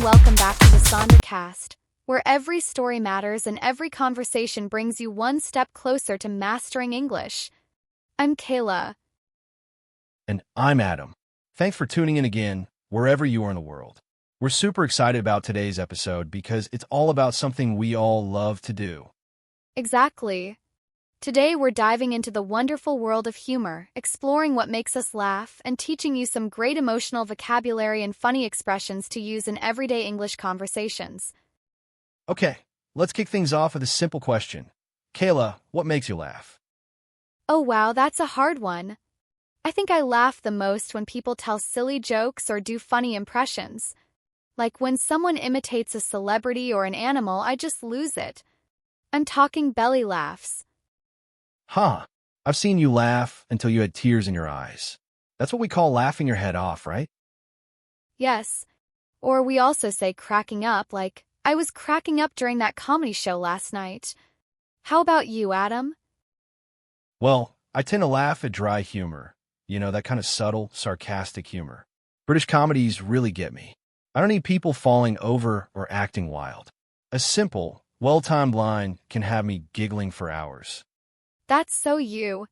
and welcome back to the Sonder Cast, where every story matters and every conversation brings you one step closer to mastering English. I'm Kayla. And I'm Adam. Thanks for tuning in again, wherever you are in the world. We're super excited about today's episode because it's all about something we all love to do. Exactly. Today we're diving into the wonderful world of humor, exploring what makes us laugh, and teaching you some great emotional vocabulary and funny expressions to use in everyday English conversations. Okay, let's kick things off with a simple question. Kayla, what makes you laugh? Oh wow, that's a hard one. I think I laugh the most when people tell silly jokes or do funny impressions. Like when someone imitates a celebrity or an animal, I just lose it. I'm talking belly laughs. Huh, I've seen you laugh until you had tears in your eyes. That's what we call laughing your head off, right? Yes. Or we also say cracking up, like, I was cracking up during that comedy show last night. How about you, Adam? Well, I tend to laugh at dry humor. You know, that kind of subtle, sarcastic humor. British comedies really get me. I don't need people falling over or acting wild. A simple, well-timed line can have me giggling for hours. That's so you.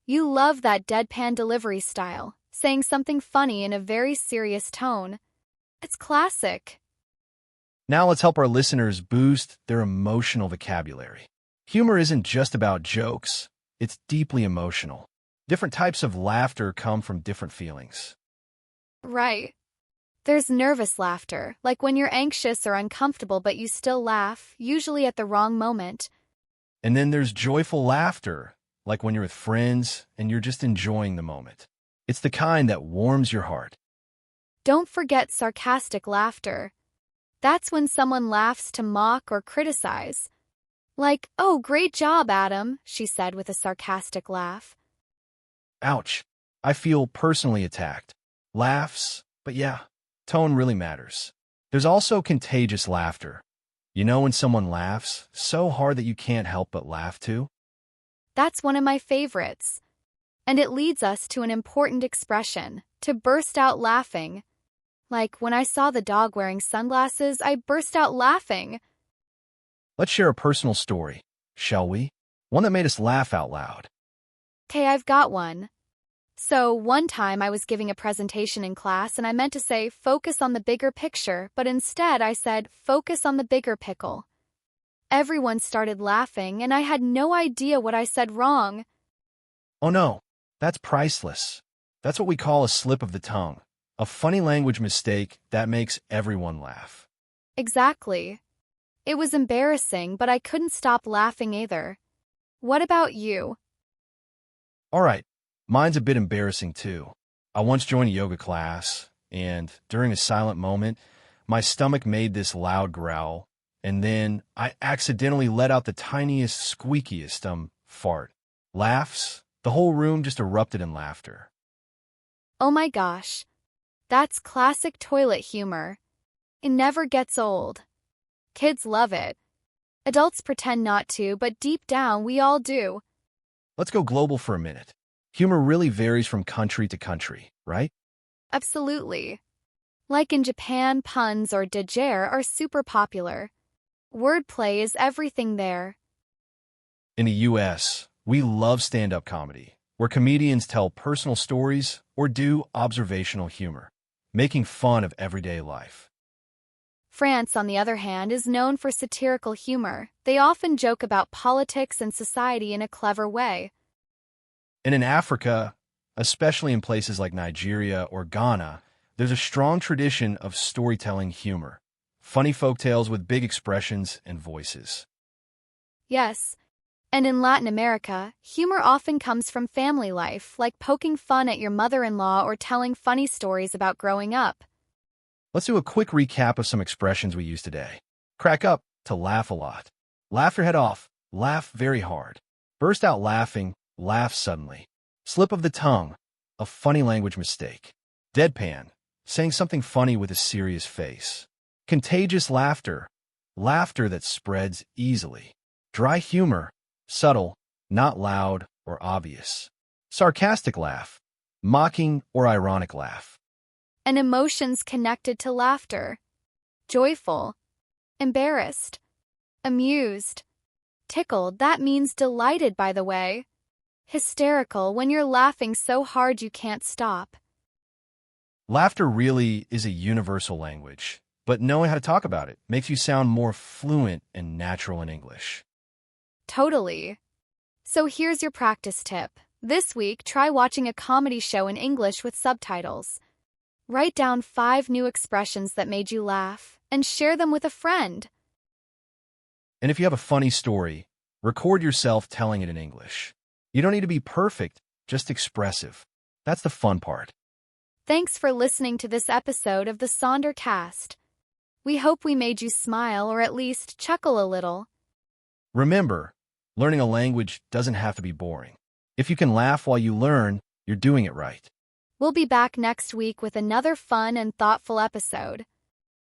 You love that deadpan delivery style, saying something funny in a very serious tone. It's classic. Now let's help our listeners boost their emotional vocabulary. Humor isn't just about jokes. It's deeply emotional. Different types of laughter come from different feelings. Right. There's nervous laughter, like when you're anxious or uncomfortable but you still laugh, usually at the wrong moment. And then there's joyful laughter, like when you're with friends and you're just enjoying the moment. It's the kind that warms your heart. Don't forget sarcastic laughter. That's when someone laughs to mock or criticize. Like, "Oh, great job, Adam," she said with a sarcastic laugh. Ouch. I feel personally attacked. Laughs, but yeah, tone really matters. There's also contagious laughter. You know when someone laughs so hard that you can't help but laugh too? That's one of my favorites. And it leads us to an important expression, to burst out laughing. Like when I saw the dog wearing sunglasses, I burst out laughing. Let's share a personal story, shall we? One that made us laugh out loud. Okay, I've got one. So, one time I was giving a presentation in class and I meant to say, focus on the bigger picture, but instead I said, focus on the bigger pickle. Everyone started laughing and I had no idea what I said wrong. Oh no, that's priceless. That's what we call a slip of the tongue. A funny language mistake that makes everyone laugh. Exactly. It was embarrassing, but I couldn't stop laughing either. What about you? All right, mine's a bit embarrassing too. I once joined a yoga class, and during a silent moment, my stomach made this loud growl, and then I accidentally let out the tiniest, squeakiest, fart. Laughs, the whole room just erupted in laughter. Oh my gosh. That's classic toilet humor. It never gets old. Kids love it. Adults pretend not to, but deep down we all do. Let's go global for a minute. Humor really varies from country to country, right? Absolutely. Like in Japan, puns or dejere are super popular. Wordplay is everything there. In the US, we love stand-up comedy, where comedians tell personal stories or do observational humor, making fun of everyday life. France, on the other hand, is known for satirical humor. They often joke about politics and society in a clever way. And in Africa, especially in places like Nigeria or Ghana, there's a strong tradition of storytelling humor. Funny folktales with big expressions and voices. Yes. And in Latin America, humor often comes from family life, like poking fun at your mother-in-law or telling funny stories about growing up. Let's do a quick recap of some expressions we use today. Crack up, to laugh a lot. Laugh your head off, laugh very hard. Burst out laughing, laugh suddenly. Slip of the tongue, a funny language mistake. Deadpan, saying something funny with a serious face. Contagious laughter, laughter that spreads easily. Dry humor, subtle, not loud or obvious. Sarcastic laugh, mocking or ironic laugh. And emotions connected to laughter. joyful, embarrassed, amused, tickled, that means delighted by the way, hysterical when you're laughing so hard you can't stop. Laughter really is a universal language, but knowing how to talk about it makes you sound more fluent and natural in English. Totally. So here's your practice tip. This week, try watching a comedy show in English with subtitles. Write down 5 new expressions that made you laugh and share them with a friend. And if you have a funny story, record yourself telling it in English. You don't need to be perfect, just expressive. That's the fun part. Thanks for listening to this episode of the Sonder Cast. We hope we made you smile or at least chuckle a little. Remember, learning a language doesn't have to be boring. If you can laugh while you learn, you're doing it right. We'll be back next week with another fun and thoughtful episode.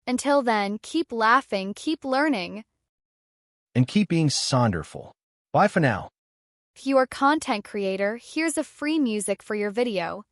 Until then, keep laughing, keep learning. And keep being sonderful. Bye for now. If you are a content creator, here's a free music for your video.